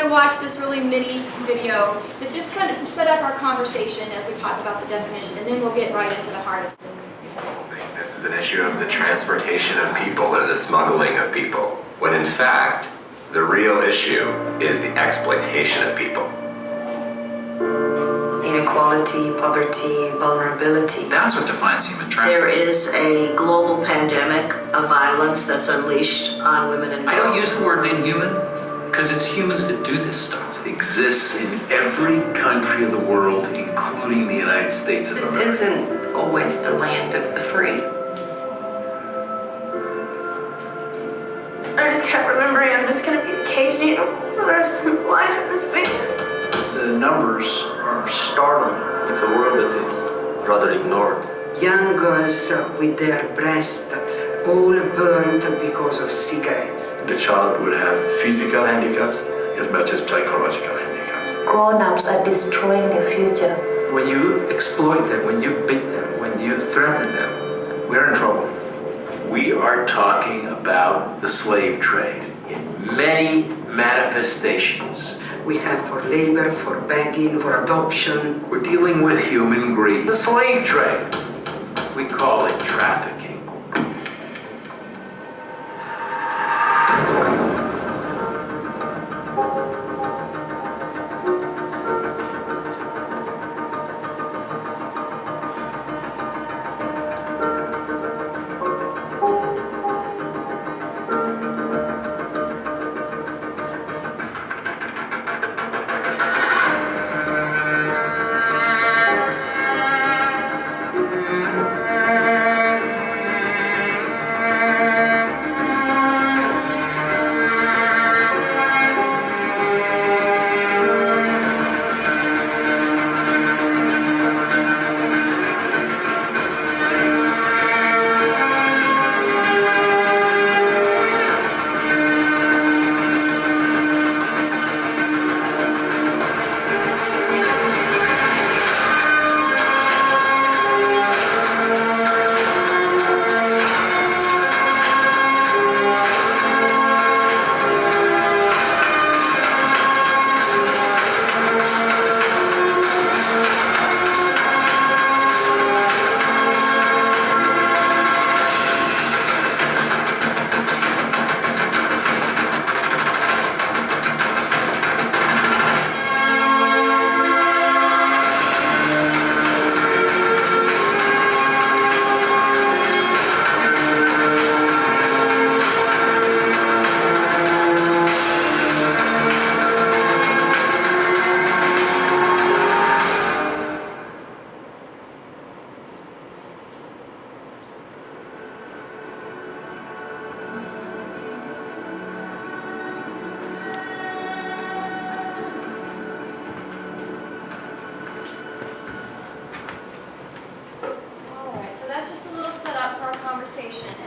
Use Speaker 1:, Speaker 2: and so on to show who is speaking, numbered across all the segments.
Speaker 1: to watch this really mini video that just kind of to set up our conversation as we talk about the definition, and then we'll get right into the heart of it.
Speaker 2: This is an issue of the transportation of people or the smuggling of people, when in fact, the real issue is the exploitation of people.
Speaker 3: Inequality, poverty, vulnerability.
Speaker 4: That's what defines human trafficking.
Speaker 3: There is a global pandemic of violence that's unleashed on women and girls.
Speaker 4: I don't use the word inhuman because it's humans that do this stuff.
Speaker 5: It exists in every country of the world, including the United States of America.
Speaker 6: This isn't always the land of the free.
Speaker 7: I just kept remembering I'm just going to be caged in for the rest of my life in this van.
Speaker 5: The numbers are startling.
Speaker 8: It's a world that is rather ignored.
Speaker 9: Young girls with their breasts all burned because of cigarettes.
Speaker 8: The child would have physical handicaps as much as psychological handicaps.
Speaker 10: Grown-ups are destroying their future.
Speaker 4: When you exploit them, when you beat them, when you threaten them, we're in trouble.
Speaker 5: We are talking about the slave trade in many manifestations.
Speaker 9: We have for labor, for begging, for adoption.
Speaker 5: We're dealing with human greed. The slave trade. We call it trafficking.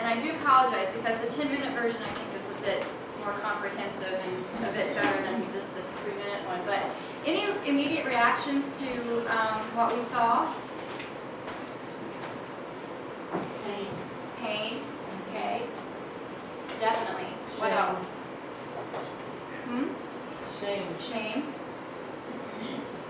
Speaker 1: And I do apologize because the 10-minute version I think is a bit more comprehensive and a bit better than this 3-minute one. But any immediate reactions to what we saw?
Speaker 6: Pain.
Speaker 1: Pain. Okay. Definitely. What else?
Speaker 6: Shame.
Speaker 1: Shame.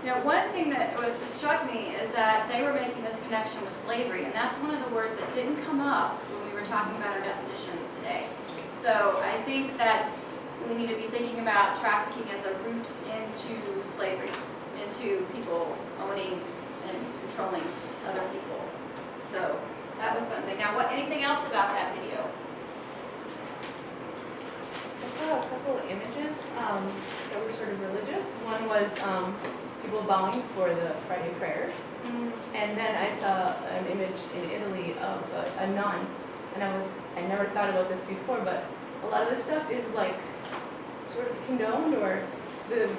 Speaker 1: Now, one thing that struck me is that they were making this connection with slavery, and that's one of the words that didn't come up when we were talking about our definitions today. So I think that we need to be thinking about trafficking as a route into slavery, into people owning and controlling other people. So that was something. Now, anything else about that video?
Speaker 11: I saw a couple of images that were sort of religious. One was people bowing for the Friday prayers. And then I saw an image in Italy of a nun. And I never thought about this before, but a lot of this stuff is like sort of condoned, or the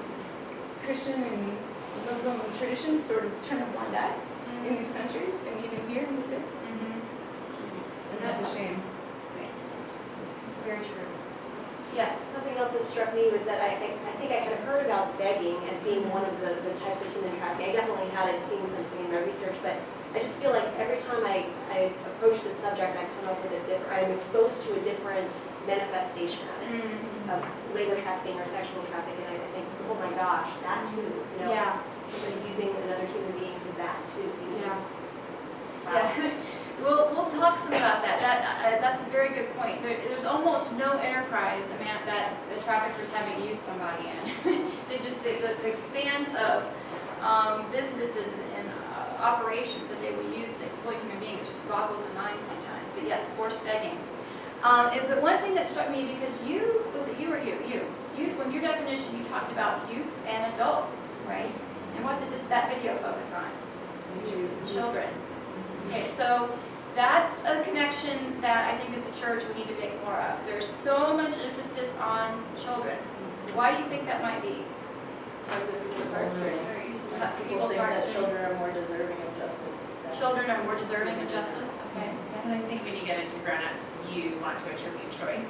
Speaker 11: Christian and Muslim traditions sort of turn a blind eye in these countries, and even here in the States. And that's a shame.
Speaker 1: It's very true. Yes.
Speaker 12: Something else that struck me was that I think I had heard about begging as being one of the types of human trafficking. I definitely hadn't seen something in my research, but I just feel like every time I I approach the subject, I come up with I'm exposed to a different manifestation of it, of labor trafficking or sexual trafficking, and I think, oh my gosh, that too, you know?
Speaker 1: Yeah.
Speaker 12: Somebody's using another human being for that too.
Speaker 1: Yeah.
Speaker 12: Wow.
Speaker 1: Yeah. We'll talk some about that. That's a very good point. There's almost no enterprise that the traffickers haven't used somebody in. The expanse of businesses and operations that they will use to exploit human beings just boggles the mind sometimes. But yes, forced begging. But one thing that struck me, because was it you or you? You, when your definition, you talked about youth and adults, right? And what did that video focus on? Children. Okay, so that's a connection that I think as a church we need to make more of. There's so much emphasis on children. Why do you think that might be?
Speaker 11: People think that children are more deserving of justice.
Speaker 1: Children are more deserving of justice, okay.
Speaker 13: And I think when you get into grown-ups, you want to attribute choice.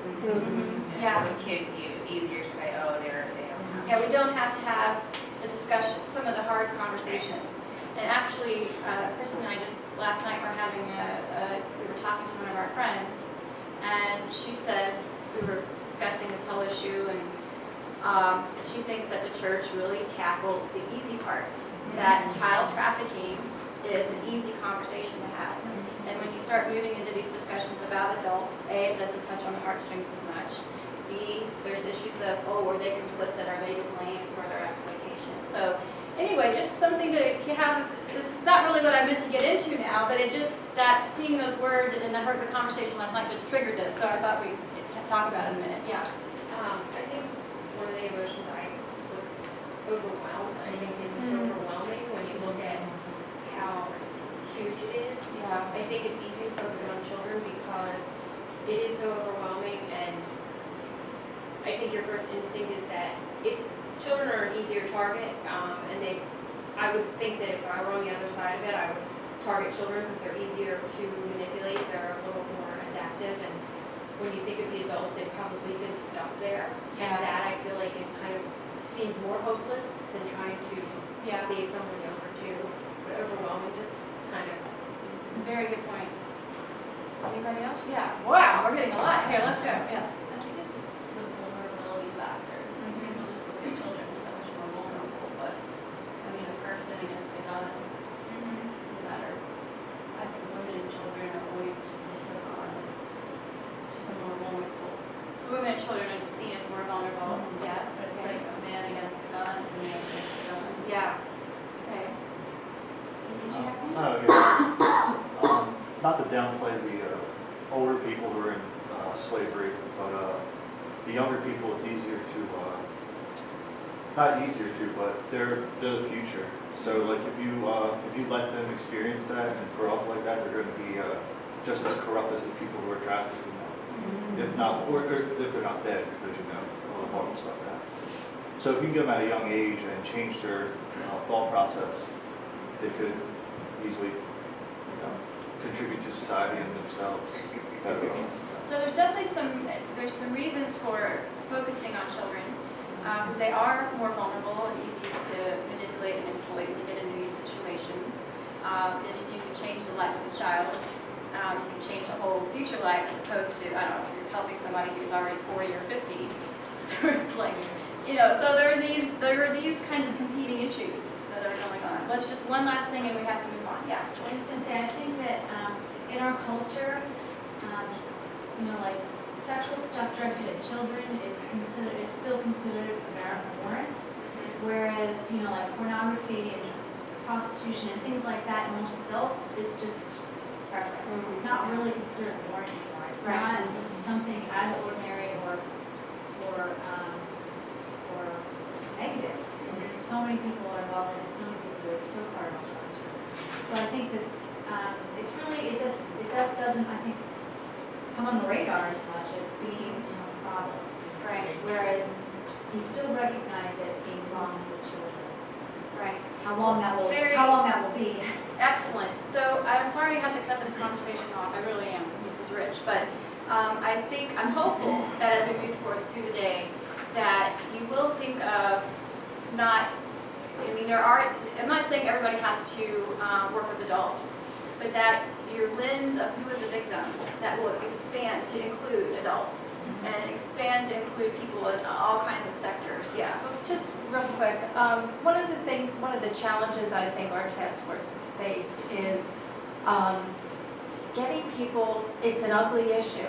Speaker 13: And
Speaker 1: Yeah.
Speaker 13: with kids, it's easier to say, oh, they don't have
Speaker 1: Yeah, we don't have to have a discussion, some of the hard conversations. And actually, Kristen and I just last night were having we were talking to one of our friends, and she said, we were discussing this whole issue, and she thinks that the church really tackles the easy part, that child trafficking is an easy conversation to have. And when you start moving into these discussions about adults, A, it doesn't touch on the heartstrings as much. B, there's issues of, oh, were they complicit? Are they to blame for their exploitation? So anyway, just something to have. This is not really what I meant to get into now, but it just, that seeing those words and I heard the conversation last night just triggered this, so I thought we'd talk about it in a minute. Yeah.
Speaker 14: I think one of the emotions I was overwhelmed. I think it's overwhelming when you look at how huge it is.
Speaker 1: Yeah.
Speaker 14: I think it's easy to focus on children because it is so overwhelming, and I think your first instinct is that if children are an easier target, I would think that if I were on the other side of it, I would target children because they're easier to manipulate, they're a little more adaptive, and when you think of the adults, they've probably been stuck there, and that I feel like is kind of seems more hopeless than trying to save someone younger too, but overwhelming, just kind of.
Speaker 1: Very good point. Anybody else? Yeah. Wow, we're getting a lot here. Let's go. Yes.
Speaker 15: I think it's just the vulnerability factor. People just look at children as so much more vulnerable, but I mean, a person against a gun, no matter. I think women and children are always just looked upon as just a more vulnerable.
Speaker 1: So women and children are just seen as more vulnerable. Yeah.
Speaker 15: But it's like a man against the gun is a man against the gun.
Speaker 1: Yeah. Okay. Did you have one?
Speaker 16: Not to downplay the older people who are in slavery, but the younger people, it's easier to, not easier to, but they're the future. So like if you let them experience that and grow up like that, they're going to be just as corrupt as the people who are trafficking them. If not, or if they're not dead, because all the horrible stuff that happens. So if you can get them at a young age and change their thought process, they could easily contribute to society and themselves better.
Speaker 1: So there's definitely some reasons for focusing on children because they are more vulnerable and easy to manipulate and exploit to get into these situations. And if you can change the life of a child, you can change a whole future life as opposed to, I don't know, if you're helping somebody who's already 40 or 50. Sort of like, so there are these kinds of competing issues that are going on. Let's just one last thing and we have to move on. Yeah.
Speaker 17: I was just going to say, I think that in our culture, like sexual stuff directed at children is still considered a merit warrant, whereas like pornography and prostitution and things like that amongst adults is just preference. It's not really considered a warrant anymore. It's not something out of the ordinary or negative. And so many people are involved in it. So many people do it. So cardinal to us. So I think that it's really it doesn't I think come on the radar as much as being a problem.
Speaker 1: Right.
Speaker 17: Whereas you still recognize it being wrong with children.
Speaker 1: Right.
Speaker 17: How long that will be.
Speaker 1: Excellent. So I'm sorry I have to cut this conversation off. I really am. This is rich, but I'm hopeful that as we move forward through the day, that you will think of I'm not saying everybody has to work with adults, but that your lens of who is a victim, that will expand to include adults and expand to include people in all kinds of sectors. Yeah.
Speaker 17: Just real quick, one of the challenges I think our task force has faced is getting people, it's an ugly issue.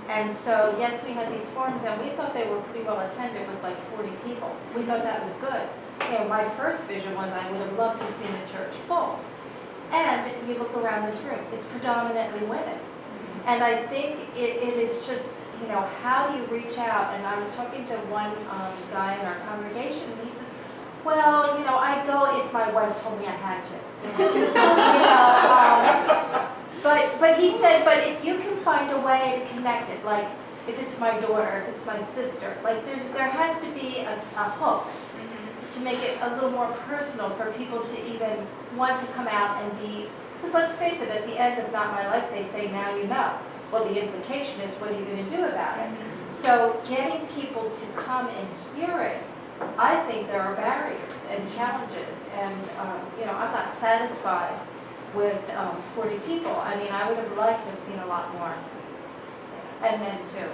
Speaker 17: And so, yes, we had these forums and we thought they were pretty well attended with like 40 people. We thought that was good. You know, my first vision was I would have loved to have seen the church full. And you look around this room, it's predominantly women. And I think it is just, you know, how do you reach out? And I was talking to one guy in our congregation, and he says, well, you know, I'd go if my wife told me I had to. But he said, but if you can find a way to connect it, like if it's my daughter, if it's my sister, like there has to be a hook to make it a little more personal for people to even want to come out and be, because let's face it, at the end of Not My Life, they say, now you know. Well, the implication is, what are you going to do about it? So getting people to come and hear it, I think there are barriers and challenges. And, you know, I'm not satisfied with 40 people. I mean, I would have liked to have seen a lot more. And men, too.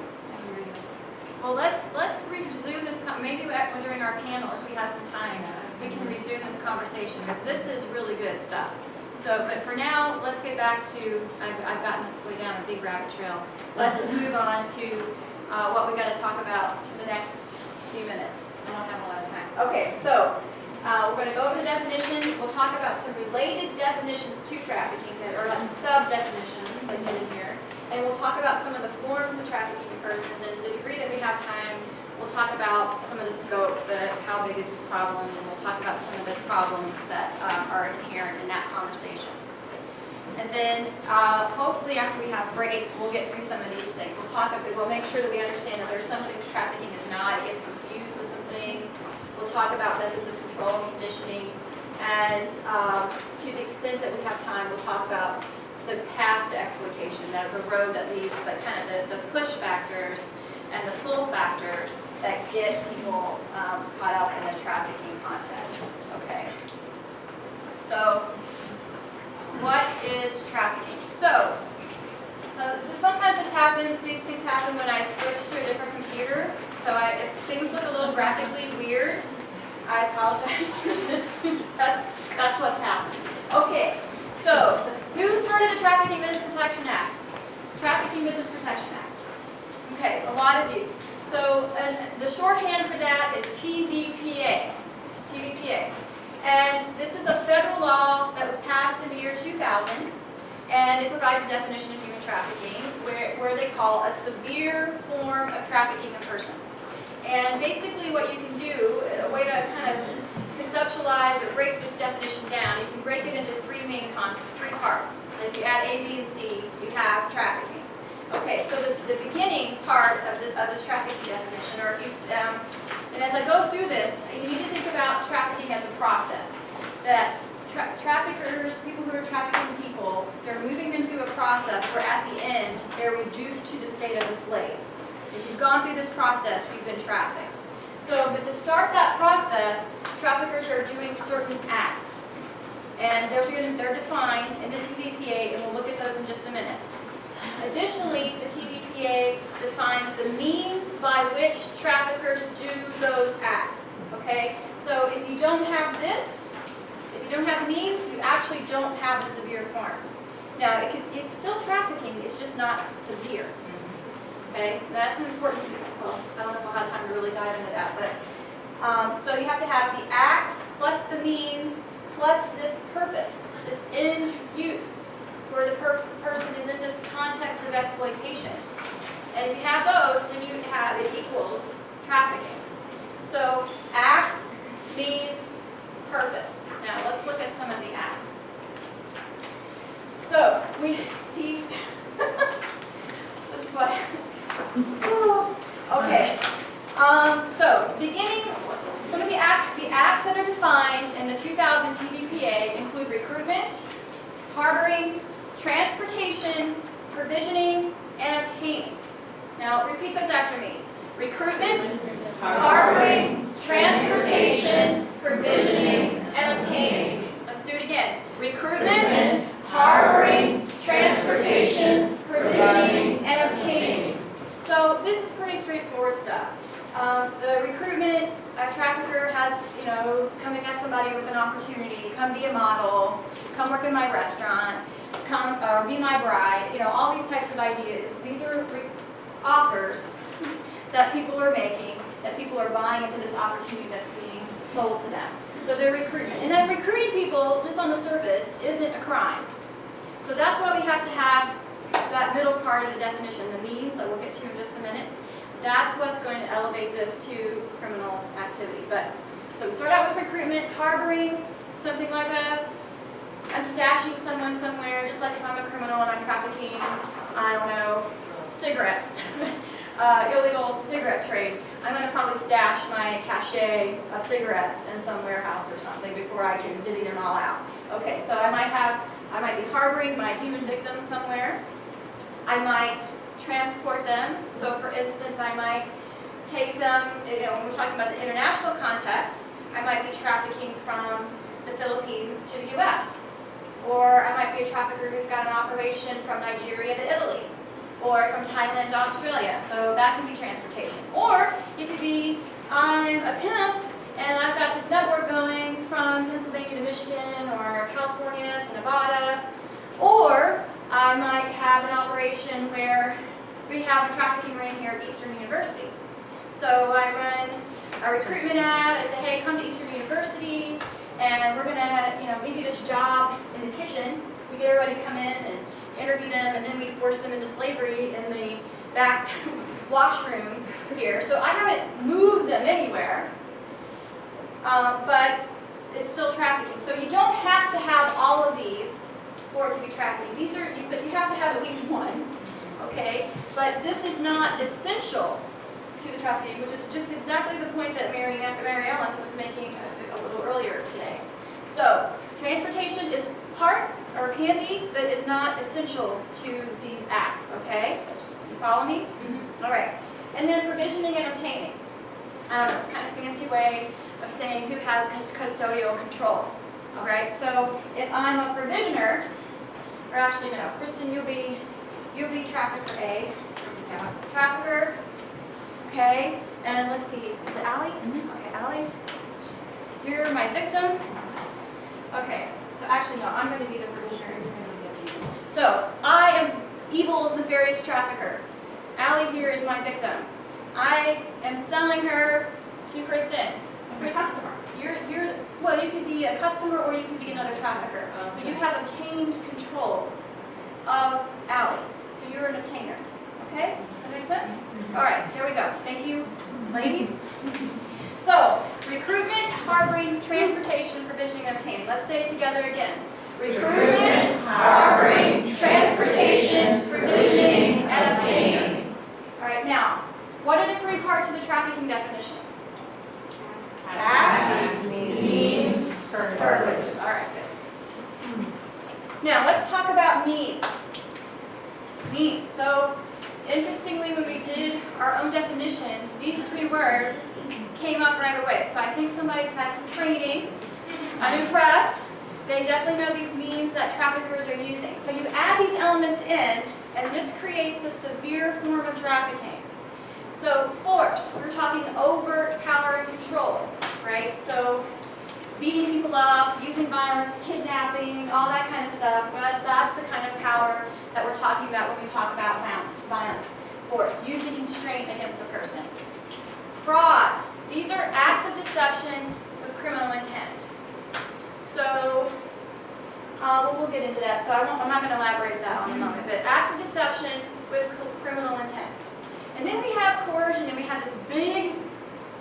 Speaker 1: Well, let's resume this, maybe during our panel, if we have some time, we can resume this conversation, because this is really good stuff. So, but for now, let's get back to, I've gotten us way down a big rabbit trail. Let's move on to what we got to talk about for the next few minutes. I don't have a lot of time. Okay, so we're going to go over the definition. We'll talk about some related definitions to trafficking, that are like sub-definitions that get in here. And we'll talk about some of the forms of trafficking in persons, and to the degree that we have time, we'll talk about some of the scope, how big is this problem, and we'll talk about some of the problems that are inherent in that conversation. And then hopefully after we have break, we'll get through some of these things. We'll make sure that we understand that there's some things trafficking is not. It gets confused with some things. We'll talk about methods of control and conditioning, and to the extent that we have time, we'll talk about the path to exploitation, the road that leads, like kind of the push factors and the pull factors that get people caught up in the trafficking context. Okay. So, what is trafficking? So, sometimes these things happen when I switch to a different computer. So if things look a little graphically weird, I apologize for this. That's what's happening. Okay. So, who's heard of the Trafficking Business Protection Act? Trafficking Business Protection Act. Okay, a lot of you. So, the shorthand for that is TVPA. TVPA. And this is a federal law that was passed in the year 2000, and it provides a definition of human trafficking, where they call a severe form of trafficking of persons. And basically what you can do, a way to kind of conceptualize or break this definition down, you can break it into three parts. If you add A, B, and C, you have trafficking. Okay, so the beginning part of this trafficking definition, or if you, and as I go through this, you need to think about trafficking as a process. That traffickers, people who are trafficking people, they're moving them through a process where at the end, they're reduced to the state of a slave. If you've gone through this process, you've been trafficked. So, but to start that process, traffickers are doing certain acts. And they're defined in the TVPA, and we'll look at those in just a minute. Additionally, the TVPA defines the means by which traffickers do those acts. Okay? So if you don't have this, if you don't have the means, you actually don't have a severe form. Now, it's still trafficking, it's just not severe. Okay? And that's an important, well, I don't know if we'll have time to really dive into that, but so you have to have the acts plus the means plus this purpose, this end use, where the person is in this context of exploitation. And if you have those, then you have, it equals trafficking. So acts, means, purpose. Now let's look at some of the acts. So we see, this is what, okay. So beginning, some of the acts that are defined in the 2000 TVPA include recruitment, harboring, transportation, provisioning, and obtaining. Now, repeat those after me. Recruitment, harboring, transportation, provisioning, and obtaining. Let's do it again. Recruitment, harboring, transportation, provisioning, and obtaining. So this is pretty straightforward stuff. The recruitment trafficker has, is coming at somebody with an opportunity. Come be a model. Come work in my restaurant. Come be my bride. All these types of ideas. These are offers that people are making, that people are buying into this opportunity that's being sold to them. So they're recruitment. And then recruiting people just on the surface isn't a crime. So that's why we have to have that middle part of the definition, the means that we'll get to in just a minute. That's what's going to elevate this to criminal activity. So we start out with recruitment, harboring, something like I'm stashing someone somewhere, just like if I'm a criminal and I'm trafficking, I don't know, cigarettes, illegal cigarette trade. I'm going to probably stash my cachet of cigarettes in some warehouse or something before I can divvy them all out. Okay, so I might be harboring my human victims somewhere. I might transport them. So for instance, I might take them, when we're talking about the international context, I might be trafficking from the Philippines to the US. Or I might be a trafficker who's got an operation from Nigeria to Italy. Or from Thailand to Australia. So that can be transportation. Or it could be, I'm a pimp and I've got this network going from Pennsylvania to Michigan or California to Nevada. Or I might have an operation where we have a trafficking ring here at Eastern University. So I run a recruitment ad, I say, hey, come to Eastern University, and we're gonna, give you this job in the kitchen. We get everybody to come in and interview them, and then we force them into slavery in the back washroom here. So I haven't moved them anywhere, but it's still trafficking. So you don't have to have all of these for it to be trafficking. But you have to have at least one, okay? But this is not essential to the trafficking, which is just exactly the point that Mary Ellen was making a little earlier today. So transportation is part, or can be, but is not essential to these acts, okay? You follow me? Mm-hmm. All right. And then provisioning and obtaining. I don't know, it's kind of a fancy way of saying who has custodial control. All right, so if I'm a provisioner, or actually no, Kristen, you'll be trafficker A. Trafficker, okay, and let's see, is it Allie? Mm-hmm. Okay, Allie, you're my victim. Okay, so actually no, I'm going to be the provisioner. So I am evil, nefarious trafficker. Allie here is my victim. I am selling her to Kristen.
Speaker 13: A customer.
Speaker 1: Well, you could be a customer or you could be another trafficker. Okay. But you have obtained control of Allie. So you're an obtainer. Okay? Does that make sense? All right, there we go. Thank you, ladies. So, recruitment, harboring, transportation, provisioning, and obtaining. Let's say it together again. Recruitment, harboring, transportation, provisioning, and obtaining. All right, now, what are the three parts of the trafficking definition? Acts, means, purpose. All right, good. Now, let's talk about means. Means. So, interestingly, when we did our own definitions, these three words came up right away. So I think somebody's had some training. I'm impressed. They definitely know these means that traffickers are using. So you add these elements in, and this creates a severe form of trafficking. So force, we're talking overt power and control, right? So beating people up, using violence, kidnapping, all that kind of stuff. But that's the kind of power that we're talking about when we talk about violence, force, using constraint against a person. Fraud, these are acts of deception with criminal intent. So we'll get into that. So I'm not going to elaborate that on in a moment. But acts of deception with criminal intent. And then we have coercion, and we have this big,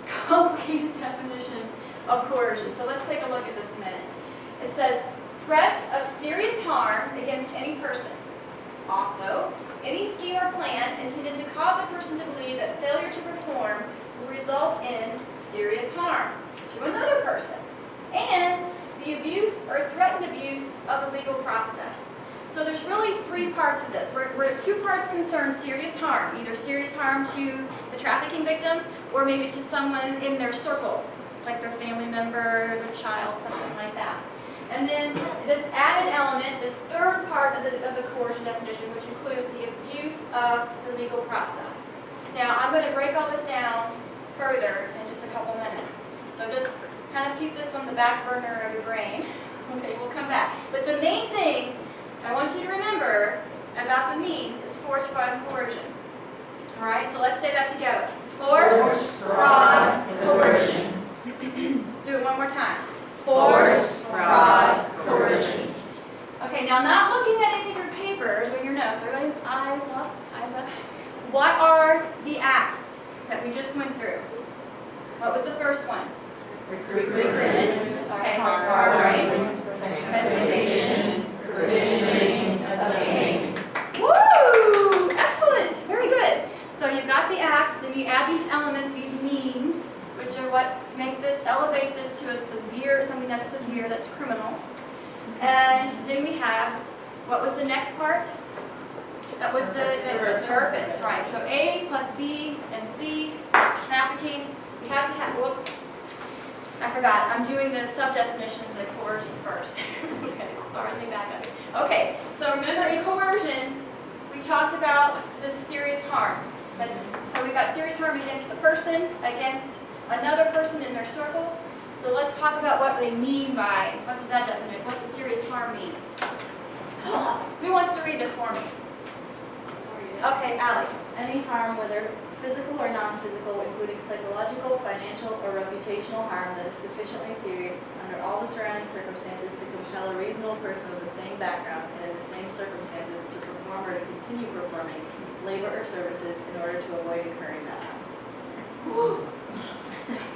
Speaker 1: complicated definition of coercion. So let's take a look at this a minute. It says, threats of serious harm against any person. Also, any scheme or plan intended to cause a person to believe that failure to perform will result in serious harm to another person. And the abuse or threatened abuse of the legal process. So there's really three parts of this. Where two parts concern serious harm, either serious harm to the trafficking victim or maybe to someone in their circle, like their family member, their child, something like that. And then this added element, this third part of the coercion definition, which includes the abuse of the legal process. Now, I'm going to break all this down further in just a couple minutes. So just kind of keep this on the back burner of your brain. Okay, we'll come back. But the main thing I want you to remember about the means is force, fraud, and coercion. All right, so let's say that together. Force, fraud, coercion. Let's do it one more time. Force, fraud, coercion. Okay, now not looking at any of your papers or your notes, everybody's eyes up, eyes up. What are the acts that we just went through? What was the first one? Recruitment. Okay, harboring, transportation, provisioning, obtaining. Woo! Excellent, very good. So you've got the acts, then you add these elements, these means, which are what make this, elevate this to a severe, something that's severe, that's criminal. And then we have, what was the next part? That was the purpose, right? So A plus B and C, trafficking. We have to have, whoops, I forgot. I'm doing the sub-definitions of coercion first. Okay, sorry, let me back up. Okay, so remember in coercion, we talked about the serious harm. So we've got serious harm against the person, against another person in their circle. So let's talk about what they mean by, what does that definition, what does serious harm mean? Who wants to read this for me? Okay, Allie.
Speaker 18: Any harm, whether physical or non-physical, including psychological, financial, or reputational harm that is sufficiently serious under all the surrounding circumstances to compel a reasonable person of the same background and in the same circumstances to perform or to continue performing labor or services in order to avoid incurring that harm.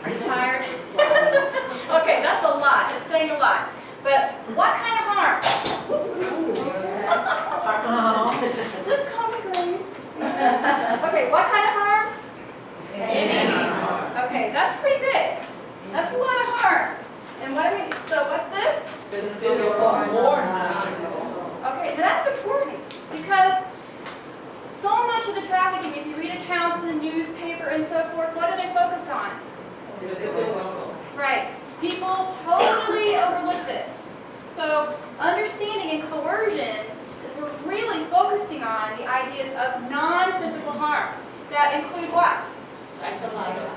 Speaker 1: Are you tired? Okay, that's a lot. It's saying a lot. But what kind of harm? Just call me Grace. Okay, what kind of harm? Any harm. Okay, that's pretty big. That's a lot of harm. And what do we, so what's this? Okay, now that's important because so much of the trafficking, if you read accounts in the newspaper and so forth, what do they focus on? Right. People totally overlook this. So understanding in coercion, we're really focusing on the ideas of non-physical harm that include what?
Speaker 6: Psychological,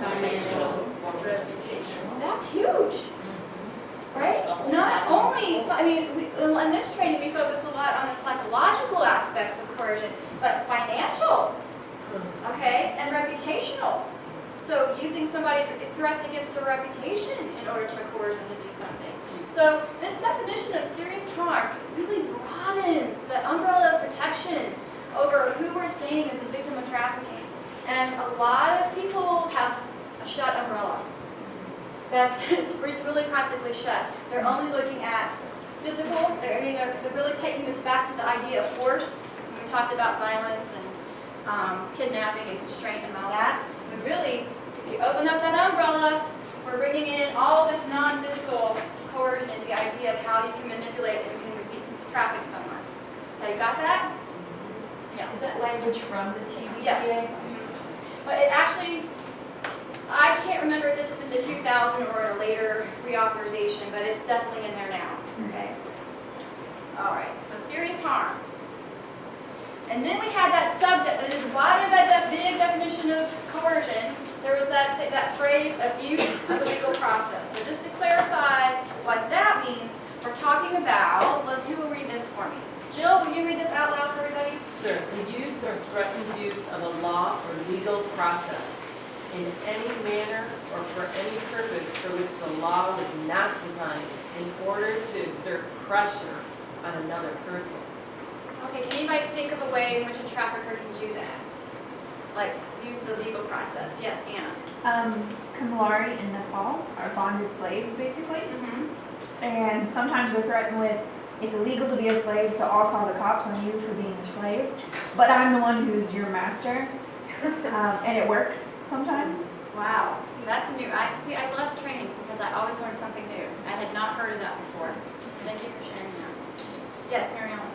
Speaker 6: financial, reputational.
Speaker 1: That's huge. Right? Not only, I mean, in this training we focus a lot on the psychological aspects of coercion, but financial, okay, and reputational. So using somebody's threats against their reputation in order to coerce them to do something. So this definition of serious harm really broadens the umbrella of protection over who we're saying is a victim of trafficking. And a lot of people have a shut umbrella. It's really practically shut. They're only looking at physical. They're really taking us back to the idea of force. When we talked about violence and kidnapping and constraint and all that. But really, if you open up that umbrella, we're bringing in all this non-physical coercion, the idea of how you can manipulate and can traffic someone. Okay, got that? Yeah.
Speaker 18: Is that language from the TVPA?
Speaker 1: Yes. But it actually, I can't remember if this is in the 2000 or in a later reauthorization, but it's definitely in there now. Okay. All right. So serious harm. And then we had that at the bottom of that big definition of coercion, there was that phrase, abuse of the legal process. So just to clarify what that means, we're talking about, who will read this for me? Jill, will you read this out loud for everybody?
Speaker 6: Sure. The use or threatened use of a law or legal process in any manner or for any purpose for which the law was not designed in order to exert pressure on another person.
Speaker 1: Okay, can anybody think of a way in which a trafficker can do that? Like, use the legal process. Yes, Anna.
Speaker 7: Kamlari in Nepal are bonded slaves, basically. And sometimes they're threatened with, it's illegal to be a slave, so I'll call the cops on you for being enslaved. But I'm the one who's your master. And it works sometimes.
Speaker 1: Wow, that's new. I love trainings because I always learn something new. I had not heard of that before. Thank you for sharing that. Yes, Mary Ellen.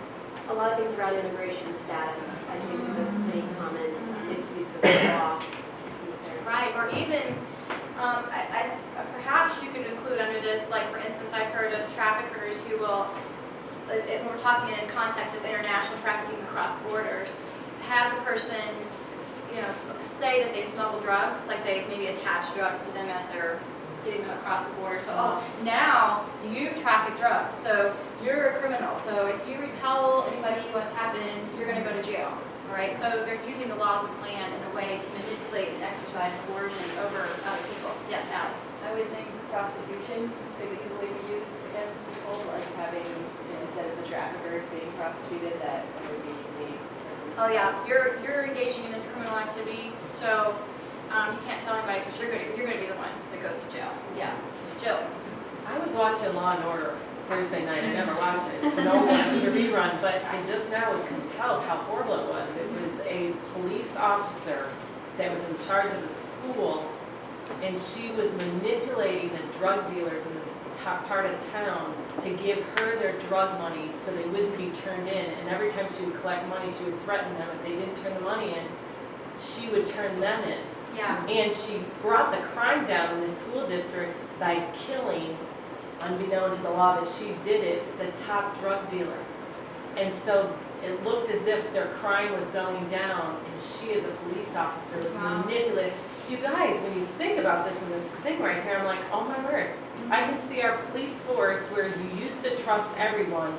Speaker 12: A lot of things around immigration status, I think, is a pretty common misuse of the law.
Speaker 1: Right, or even Perhaps you could include under this, like for instance, I've heard of traffickers who will, if we're talking in the context of international trafficking across borders, have the person, you know, say that they smuggle drugs, like they maybe attach drugs to them as they're getting them across the border. So, oh, now you've trafficked drugs, so you're a criminal. So if you tell anybody what's happened, you're going to go to jail. All right. So they're using the laws of the land in a way to manipulate and exercise coercion over other people. Yes, Allie.
Speaker 18: I would think prostitution could easily be used against people, like having, instead of the traffickers being prosecuted, that it would be the person.
Speaker 1: Oh yeah, you're engaging in this criminal activity, so you can't tell anybody because you're gonna be the one that goes to jail. Yeah, Jill.
Speaker 6: I was watching Law and Order Thursday night. I never watched it. No one. It was a rerun, but I just now was compelled how horrible it was. It was a police officer that was in charge of a school, and she was manipulating the drug dealers in this top part of town to give her their drug money so they wouldn't be turned in. And every time she would collect money, she would threaten them. If they didn't turn the money in, she would turn them in.
Speaker 1: Yeah.
Speaker 6: And she brought the crime down in the school district by killing, unbeknown to the law that she did it, the top drug dealer. And so it looked as if their crime was going down, and she as a police officer was manipulating. You guys, when you think about this and this thing right here, I'm like, oh my word. I can see our police force where you used to trust everyone,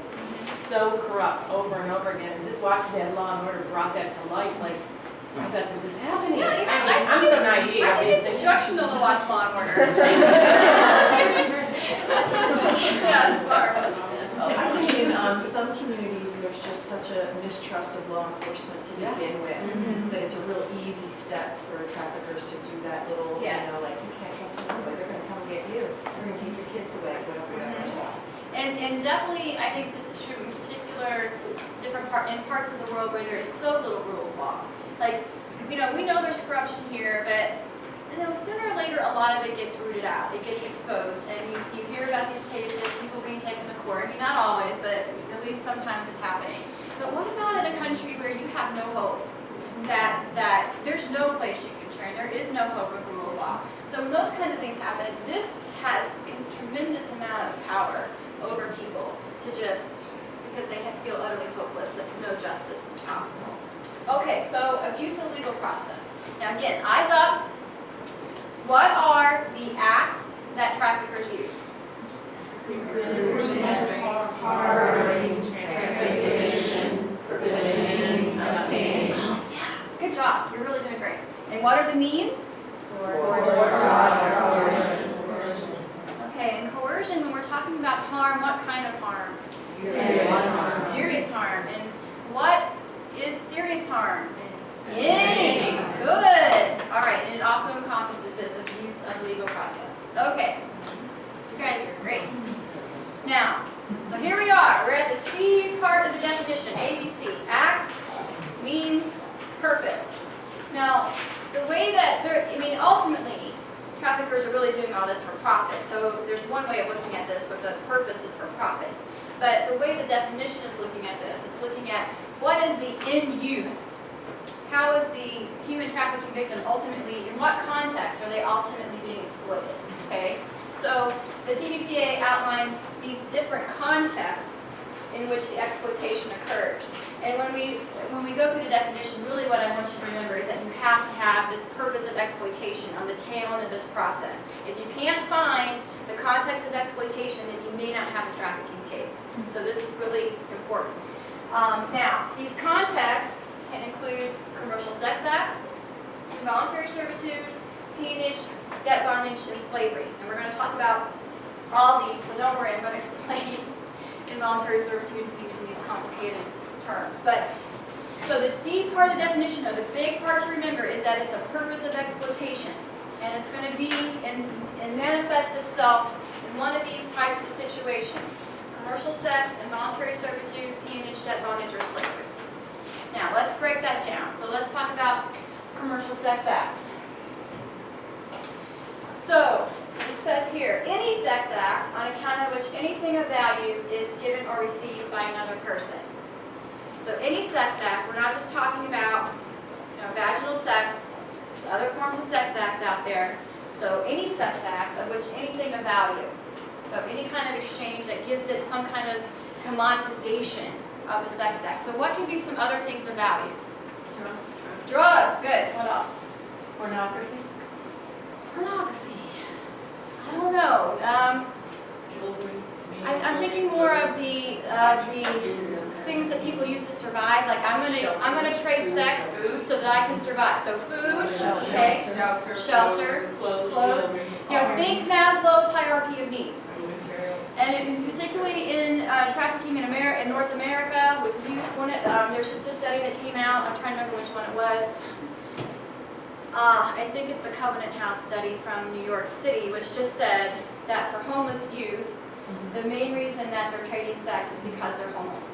Speaker 6: so corrupt over and over again. And just watching that Law and Order brought that to life, like, I bet this is happening.
Speaker 1: Yeah,
Speaker 6: I'm so naive.
Speaker 1: I think it's instructional to watch Law and Order. Yes, Barb.
Speaker 19: I think in some communities, there's just such a mistrust of law enforcement to begin with, that it's a real easy step for traffickers to do that little, you know, like, you can't trust anybody, they're gonna come get you, they're gonna take your kids away, whatever.
Speaker 1: And definitely, I think this is true in particular in parts of the world where there is so little rule of law. Like, you know, we know there's corruption here, but you know, sooner or later, a lot of it gets rooted out. It gets exposed, and you hear about these cases, people being taken to court. I mean, not always, but at least sometimes it's happening. But what about in a country where you have no hope? That there's no place you can turn. There is no hope of rule of law. So when those kinds of things happen, this has a tremendous amount of power over people to just, because they feel utterly hopeless that no justice is possible. Okay, so abuse of legal process. Now again, eyes up. What are the acts that traffickers use?
Speaker 15: Harboring, transportation, provisioning, obtaining.
Speaker 1: Yeah, good job. You're really doing great. And what are the means? Okay, and coercion, when we're talking about harm, what kind of harm?
Speaker 15: Serious harm.
Speaker 1: Serious harm. And what is serious harm? Any. Good. All right, and it also encompasses this abuse of legal process. Okay. You guys are great. Now, so here we are. We're at the C part of the definition, ABC. Acts, means, purpose. Now, the way that ultimately, traffickers are really doing all this for profit. So there's one way of looking at this, but the purpose is for profit. But the way the definition is looking at this, it's looking at what is the end use. How is the human trafficking victim ultimately, in what context are they ultimately being exploited? Okay, so the TVPA outlines these different contexts in which the exploitation occurs. And when we go through the definition, really what I want you to remember is that you have to have this purpose of exploitation on the tail end of this process. If you can't find the context of exploitation, then you may not have a trafficking case. So this is really important. Now, these contexts can include commercial sex acts, involuntary servitude, peonage, debt bondage, and slavery. And we're going to talk about all these, so don't worry, I'm going to explain involuntary servitude and peonage in these complicated terms. But so the C part of the definition, or the big part to remember, is that it's a purpose of exploitation. And it's going to be and manifest itself in one of these types of situations: commercial sex, involuntary servitude, peonage, debt bondage, or slavery. Now, let's break that down. So let's talk about commercial sex acts. So, it says here, any sex act on account of which anything of value is given or received by another person. So any sex act, we're not just talking about vaginal sex, there's other forms of sex acts out there. So any sex act of which anything of value. So any kind of exchange that gives it some kind of commoditization of a sex act. So what can be some other things of value? Drugs, good. What else?
Speaker 19: Pornography?
Speaker 1: Pornography. I don't know.
Speaker 19: Jewelry?
Speaker 1: I'm thinking more of the things that people use to survive. Like I'm gonna trade sex so that I can survive. So food, okay, shelter, clothes. You know, think Maslow's hierarchy of needs. And particularly in trafficking in North America with youth, there's just a study that came out. I'm trying to remember which one it was. I think it's a Covenant House study from New York City, which just said that for homeless youth, the main reason that they're trading sex is because they're homeless.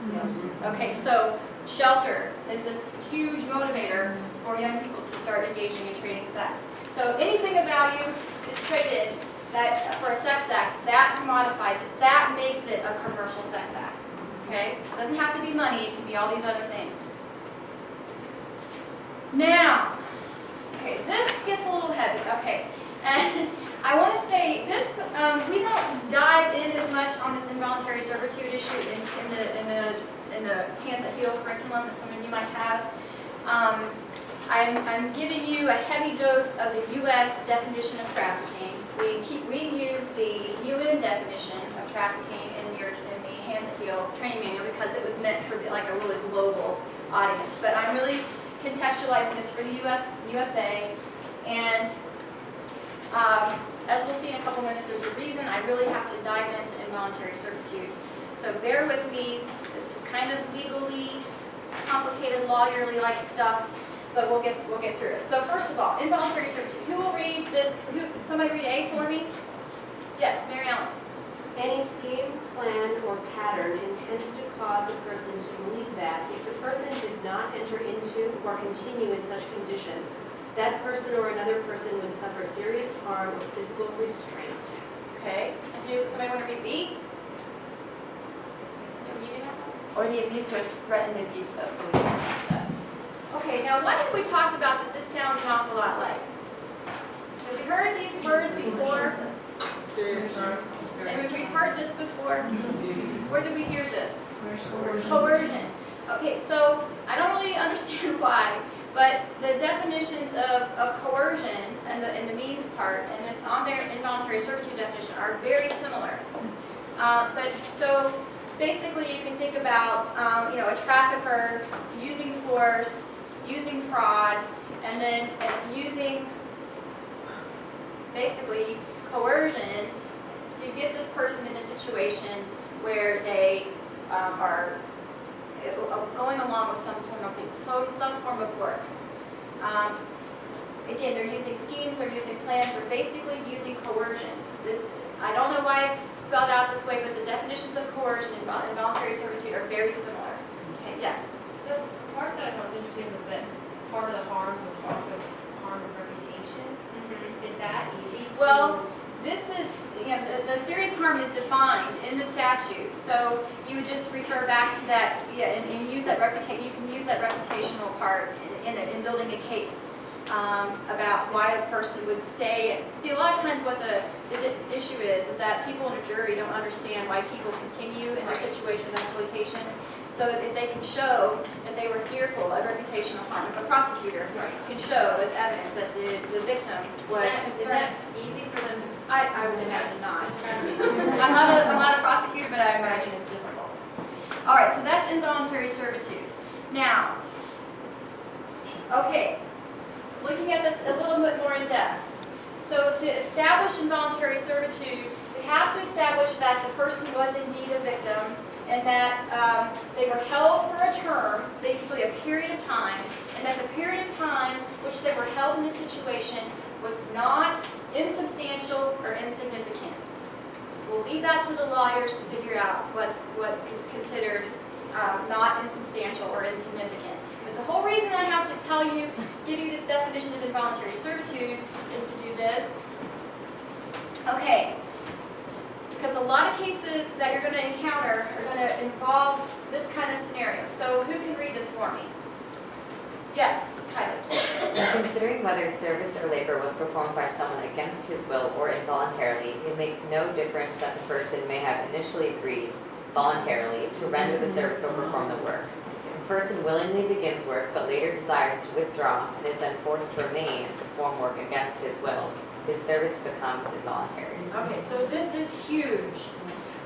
Speaker 1: Okay, so shelter is this huge motivator for young people to start engaging in trading sex. So anything of value is traded that for a sex act, that commodifies it, that makes it a commercial sex act. Okay? It doesn't have to be money, it can be all these other things. Now, okay, this gets a little heavy. Okay, and I want to say this. We don't dive in as much on this involuntary servitude issue in the Hands That Heal curriculum that some of you might have. I'm giving you a heavy dose of the U.S. definition of trafficking. We use the UN definition of trafficking in the Hands That Heal training manual because it was meant for like a really global audience. But I'm really contextualizing this for the USA, and as we'll see in a couple minutes, there's a reason I really have to dive into involuntary servitude. So bear with me. This is kind of legally complicated, lawyerly-like stuff, but we'll get through it. So first of all, involuntary servitude. Who will read this? Somebody read A for me? Yes, Mary Ellen.
Speaker 12: Any scheme, plan, or pattern intended to cause a person to believe that if the person did not enter into or continue in such condition, that person or another person would suffer serious harm or physical restraint.
Speaker 1: Okay. Somebody want to read B?
Speaker 18: Or the abuse or threatened abuse of the legal process.
Speaker 1: Okay, now what have we talked about that this sounds an awful lot like? Have we heard these words before?
Speaker 6: Serious harm.
Speaker 1: Have we heard this before? Where did we hear this? Coercion. Okay, so I don't really understand why, but the definitions of coercion and the means part and this on their involuntary servitude definition are very similar. But so basically you can think about a trafficker using force, using fraud, and then using basically coercion to get this person in a situation where they are going along with some form of work. Again, they're using schemes or using plans or basically using coercion. I don't know why it's spelled out this way, but the definitions of coercion and involuntary servitude are very similar. Okay, yes?
Speaker 14: The part that I thought was interesting was that part of the harm was also harm of reputation. Is that easy to...
Speaker 1: Well, this is, the serious harm is defined in the statute, so you would just refer back to that, and use that reputation. You can use that reputational part in building a case about why a person would stay. See, a lot of times what the issue is that people in a jury don't understand why people continue in their situation of exploitation, so that they can show that they were fearful of reputational harm. If a prosecutor can show as evidence that the victim was concerned.
Speaker 14: Is that easy for them?
Speaker 1: I would imagine not. I'm not a prosecutor, but I imagine it's difficult. All right, so that's involuntary servitude. Now, okay, looking at this a little bit more in depth. So to establish involuntary servitude, we have to establish that the person was indeed a victim and that they were held for a term, basically a period of time, and that the period of time which they were held in this situation was not insubstantial or insignificant. We'll leave that to the lawyers to figure out what is considered not insubstantial or insignificant. But the whole reason I have to give you this definition of involuntary servitude is to do this. Okay, because a lot of cases that you're going to encounter are going to involve this kind of scenario. So who can read this for me? Yes, Kylie.
Speaker 20: When considering whether service or labor was performed by someone against his will or involuntarily, it makes no difference that the person may have initially agreed voluntarily to render the service or perform the work. If a person willingly begins work but later desires to withdraw and is then forced to remain and perform work against his will, his service becomes involuntary.
Speaker 1: Okay, so this is huge.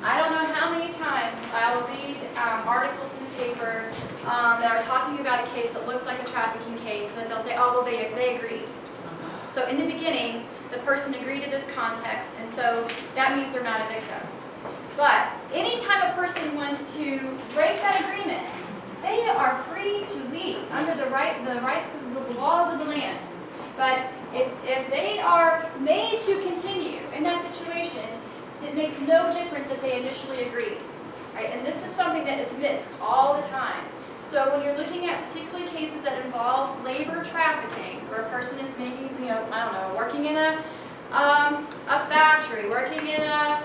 Speaker 1: I don't know how many times I will read articles in the paper that are talking about a case that looks like a trafficking case, and then they'll say, oh, well, they agreed. So in the beginning, the person agreed to this context, and so that means they're not a victim. But anytime a person wants to break that agreement, they are free to leave under the rights of the laws of the land. But if they are made to continue in that situation, it makes no difference if they initially agreed. Right? And this is something that is missed all the time. So when you're looking at particularly cases that involve labor trafficking, where a person is making, working in a factory, working in a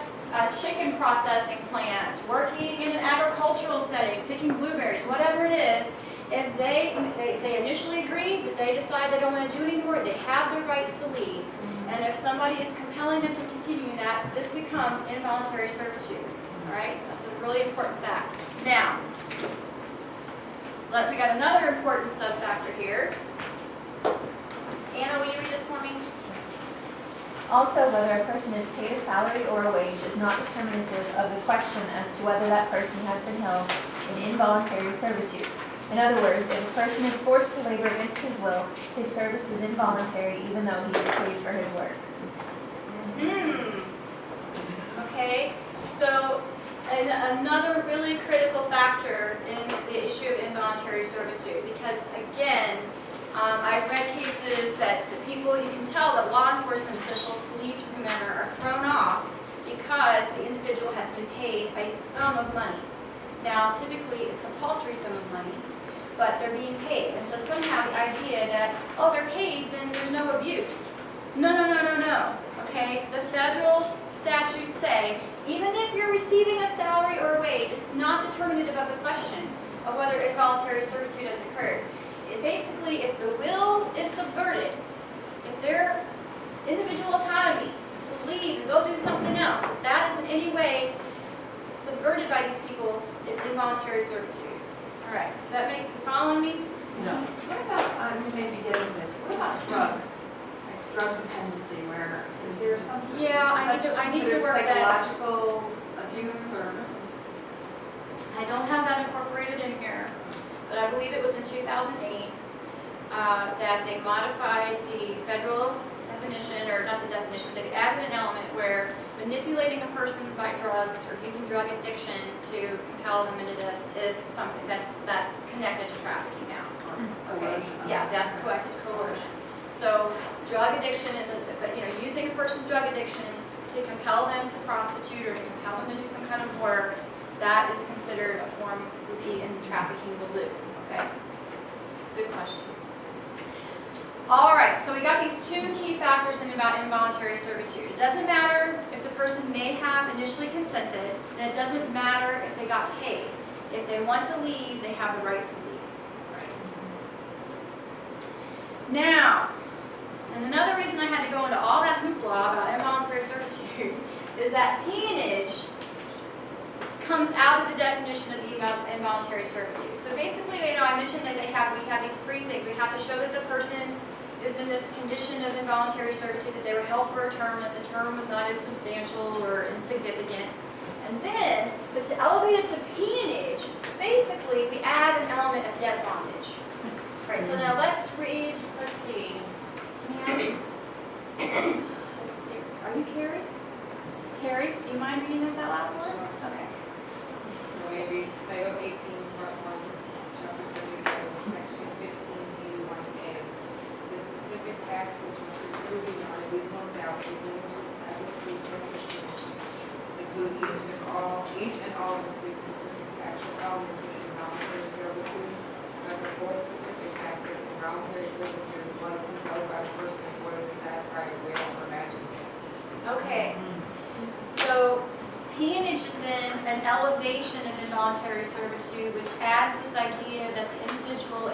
Speaker 1: chicken processing plant, working in an agricultural setting, picking blueberries, whatever it is, if they initially agree, but they decide they don't want to do it anymore, they have the right to leave. And if somebody is compelling them to continue that, this becomes involuntary servitude. All right? That's a really important fact. Now, we got another important sub-factor here. Anna, will you read this for me?
Speaker 7: Also, whether a person is paid a salary or a wage is not determinative of the question as to whether that person has been held in involuntary servitude. In other words, if a person is forced to labor against his will, his service is involuntary even though he is paid for his work.
Speaker 1: Okay, so another really critical factor in the issue of involuntary servitude, because again, I've read cases that the people, you can tell that law enforcement officials, police, or whomever, are thrown off because the individual has been paid a sum of money. Now, typically, it's a paltry sum of money, but they're being paid. And so somehow the idea that, oh, they're paid, then there's no abuse. No, no, no, no, no. Okay? The federal statutes say, even if you're receiving a salary or a wage, it's not determinative of the question of whether involuntary servitude has occurred. Basically, if the will is subverted, if their individual autonomy to leave and go do something else, if that is in any way subverted by these people, it's involuntary servitude. All right, does that make you following me?
Speaker 19: No. What about, you may be getting this, what about drugs? Like drug dependency, where, is there some sort of,
Speaker 1: Yeah, I need to work that.
Speaker 19: psychological abuse or?
Speaker 1: I don't have that incorporated in here, but I believe it was in 2008 that they modified the federal definition, or not the definition, but they added an element where manipulating a person by drugs or using drug addiction to compel them into this is something that's connected to trafficking now. Okay? Yeah, that's connected to coercion. So drug addiction is, using a person's drug addiction to compel them to prostitute or to compel them to do some kind of work, that is considered a form, would be in trafficking the loop. Okay? Good question. All right, so we got these two key factors in about involuntary servitude. It doesn't matter if the person may have initially consented, and it doesn't matter if they got paid. If they want to leave, they have the right to leave. Right. Now, and another reason I had to go into all that hoopla about involuntary servitude is that peonage comes out of the definition of involuntary servitude. So basically, I mentioned that we have these three things. We have to show that the person is in this condition of involuntary servitude, that they were held for a term, that the term was not insubstantial or insignificant. And then, but to elevate it to peonage, basically we add an element of debt bondage. Right, so now let's see. Are you Carrie? Carrie, do you mind reading this out loud for us? Okay.
Speaker 21: So we read Title 18, Part 1, Chapter 77, Section 1581A. The specific acts which must be proved on a reasonable salary to establish the includes each and all of the specific actual elements of involuntary servitude. As a more specific act that involuntary servitude was compelled by the person in order to satisfy a will or imagined gifts.
Speaker 1: Okay. So peonage is then an elevation of involuntary servitude, which adds this idea that the individual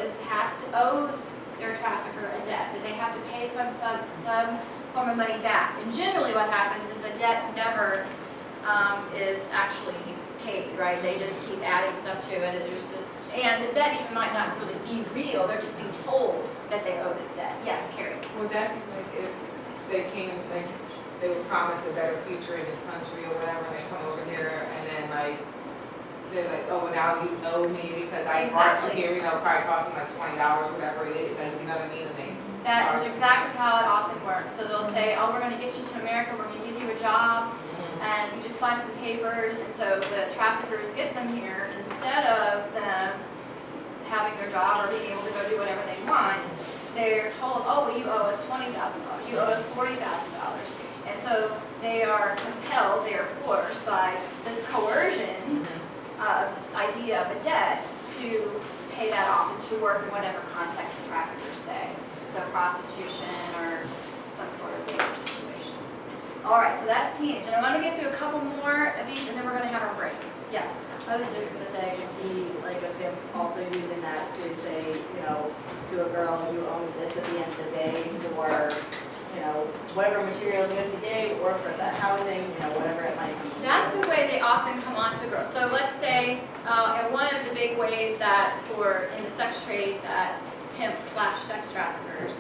Speaker 1: owes their trafficker a debt, that they have to pay some form of money back. And generally what happens is the debt never is actually paid, right? They just keep adding stuff to it. There's this, and the debt even might not really be real. They're just being told that they owe this debt. Yes, Carrie?
Speaker 21: Would that be like if they came, like, they were promised a better future in this country or whatever, and they come over here and then like, they're like, oh, well, now you owe me because I brought you here, you know, probably cost them like $20, whatever it is, like, you know what I mean? And they
Speaker 1: That is exactly how it often works. So they'll say, oh, we're going to get you to America, we're going to give you a job, and you just sign some papers. And so the traffickers get them here, and instead of them having their job or being able to go do whatever they want, they're told, oh, well, you owe us $20,000, you owe us $40,000. And so they are compelled, they are forced by this coercion, this idea of a debt, to pay that off and to work in whatever context the traffickers say. So prostitution or some sort of labor situation. All right, so that's peonage. And I want to get through a couple more of these, and then we're going to have our break. Yes?
Speaker 18: I was just gonna say, I can see like a pimp also using that to say, you know, to a girl, you owe me this at the end of the day, or, you know, whatever material goods you gave, or for the housing, you know, whatever it might be.
Speaker 1: That's the way they often come on to girls. So let's say, and one of the big ways that in the sex trade that pimps/sex traffickers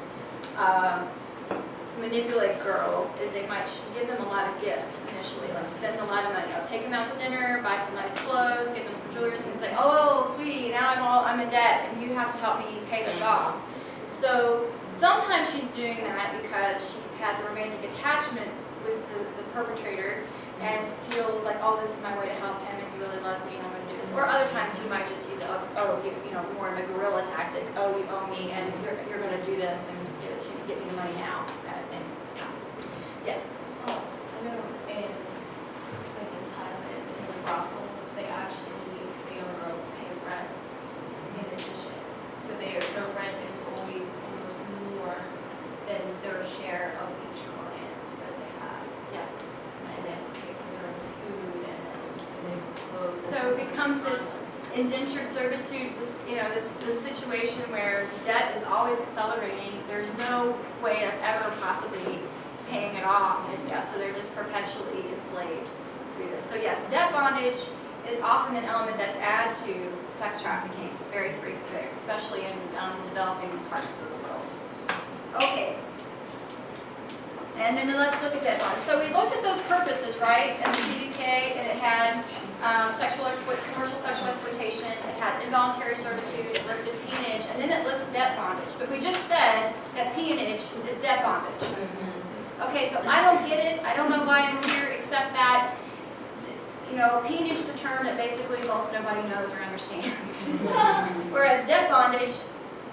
Speaker 1: manipulate girls is they might give them a lot of gifts initially, like spend a lot of money. I'll take them out to dinner, buy some nice clothes, give them some jewelry, and say, oh, sweetie, now I'm in debt, and you have to help me pay this off. So sometimes she's doing that because she has a romantic attachment with the perpetrator and feels like, oh, this is my way to help him, and he really loves me, and I'm going to do this. Or other times he might just use, you know, more of a guerrilla tactic. Oh, you owe me, and you're going to do this, and give it to me, get me the money now, kind of thing. Yes.
Speaker 15: Oh, I know in Thailand, in the brothels, they actually, the young girls pay rent in addition. So their rent is always almost more than their share of each client that they have.
Speaker 1: Yes.
Speaker 15: And they have to pay for their own food and their clothes.
Speaker 1: So it becomes this indentured servitude, this situation where debt is always accelerating. There's no way of ever possibly paying it off, and yeah, so they're just perpetually enslaved through this. So yes, debt bondage is often an element that's added to sex trafficking very frequently, especially in the developing parts of the world. Okay. And then let's look at debt bondage. So we looked at those purposes, right? And the CDK, and it had commercial sexual exploitation, it had involuntary servitude, it listed peonage, and then it lists debt bondage. But we just said that peonage is debt bondage. Okay, so I don't get it. I don't know why it's here, except that, you know, peonage is a term that basically most nobody knows or understands. Whereas debt bondage,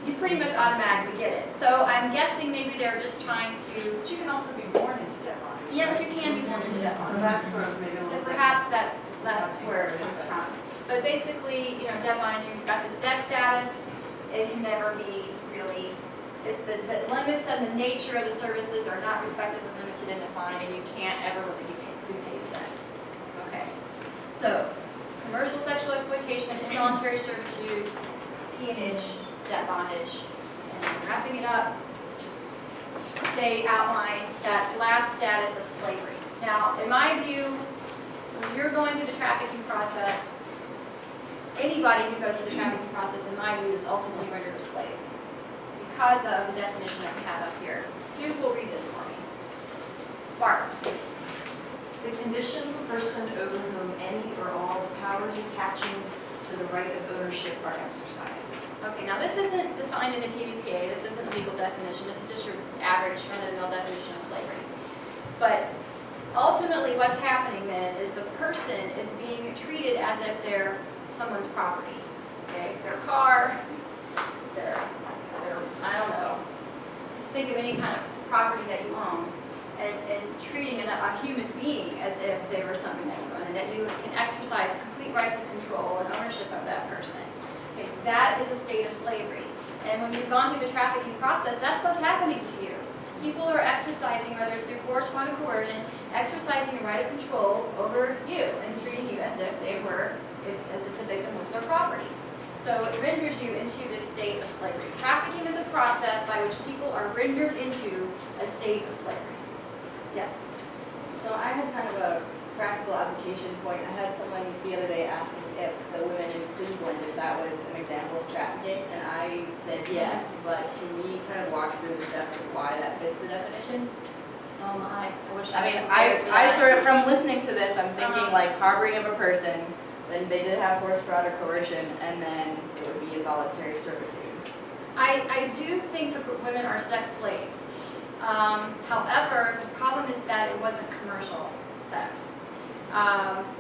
Speaker 1: you pretty much automatically get it. So I'm guessing maybe they're just trying to...
Speaker 19: But you can also be born into debt bondage.
Speaker 1: Yes, you can be born into debt bondage.
Speaker 19: So that's sort of maybe a little
Speaker 1: perhaps that's where it comes from. But basically, you know, debt bondage, you've got this debt status. It can never be really... If the limits and the nature of the services are not respected, limited, and defined, and you can't ever really repay the debt. Okay. So, commercial sexual exploitation, involuntary servitude, peonage, debt bondage, and wrapping it up, they outline that last status of slavery. Now, in my view, when you're going through the trafficking process, anybody who goes through the trafficking process, in my view, is ultimately rendered a slave, because of the definition that we have up here. Who will read this for me? Barb.
Speaker 19: The conditioned person over whom any or all the powers attaching to the right of ownership are exercised.
Speaker 1: Okay, now this isn't defined in the TVPA. This isn't a legal definition. This is just your average run-of-the-mill definition of slavery. But ultimately what's happening then is the person is being treated as if they're someone's property. Okay, their car, their I don't know, just think of any kind of property that you own, and treating a human being as if they were something that you own, and that you can exercise complete rights of control and ownership of that person. Okay, that is a state of slavery. And when you've gone through the trafficking process, that's what's happening to you. People are exercising, whether it's through force, want, or coercion, exercising a right of control over you and treating you as if as if the victim was their property. So it renders you into this state of slavery. Trafficking is a process by which people are rendered into a state of slavery. Yes?
Speaker 18: So I had kind of a practical application point. I had someone the other day ask me if the women in Cleveland, if that was an example of trafficking, and I said yes, but can we kind of walk through the steps of why that fits the definition?
Speaker 1: Oh my, I wish
Speaker 18: I mean,
Speaker 2: I sort of, from listening to this, I'm thinking like harboring of a person,
Speaker 18: then they did have force, fraud, or coercion, and then it would be involuntary servitude.
Speaker 1: I do think that women are sex slaves. However, the problem is that it wasn't commercial sex.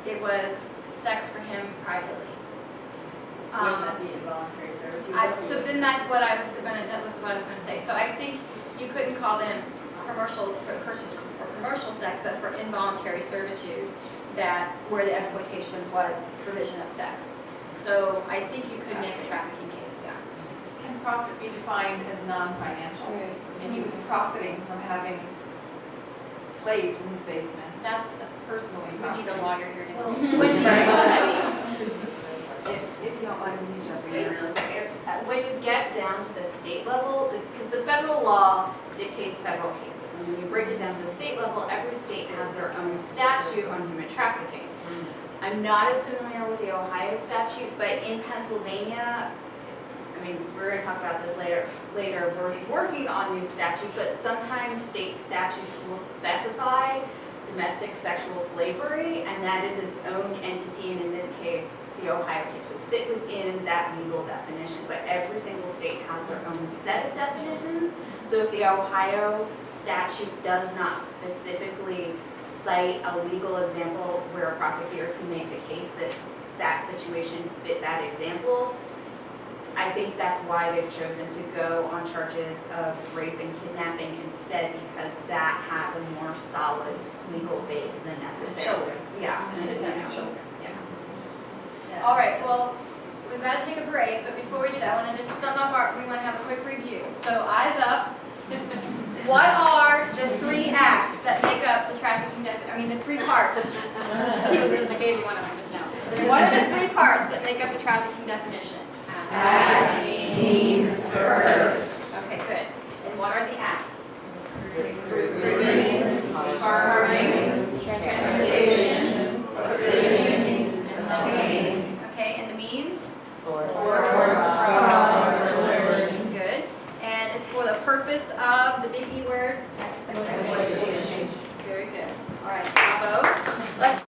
Speaker 1: It was sex for him privately.
Speaker 18: Wouldn't that be involuntary servitude?
Speaker 1: So then that was what I was gonna say. So I think you couldn't call them commercial sex, but for involuntary servitude, that where the exploitation was provision of sex. So I think you could make a trafficking case, yeah.
Speaker 2: Can profit be defined as non-financial? I mean, he was profiting from having slaves in his basement.
Speaker 1: That's
Speaker 2: personally.
Speaker 1: We need a lawyer here to
Speaker 22: If you don't mind me jumping in really quick. When you get down to the state level, because the federal law dictates federal cases, and when you break it down to the state level, every state has their own statute on human trafficking. I'm not as familiar with the Ohio statute, but in Pennsylvania, I mean, we're going to talk about this later. We're working on new statutes, but sometimes state statutes will specify domestic sexual slavery, and that is its own entity, and in this case, the Ohio case would fit within that legal definition, but every single state has their own set of definitions. So if the Ohio statute does not specifically cite a legal example where a prosecutor can make the case that that situation fit that example, I think that's why they've chosen to go on charges of rape and kidnapping instead, because that has a more solid legal base than necessary.
Speaker 1: Children.
Speaker 22: Yeah.
Speaker 1: Kidnapping children. Yeah. All right, well, we've got to take a break, but before we do that, I want to just sum up we want to have a quick review. So eyes up. What are the 3 acts that make up the trafficking the 3 parts? I gave you one of them just now. What are the 3 parts that make up the trafficking definition?
Speaker 2: Acts, means, purpose.
Speaker 1: Okay, good. And what are the acts?
Speaker 2: Recruitment, harboring, transportation, provisioning, and obtaining.
Speaker 1: Okay, and the means?
Speaker 2: Force, fraud, coercion.
Speaker 1: Good. And it's for the purpose of the big E word?
Speaker 2: Exploitation.
Speaker 1: Very good. All right, bravo. Let's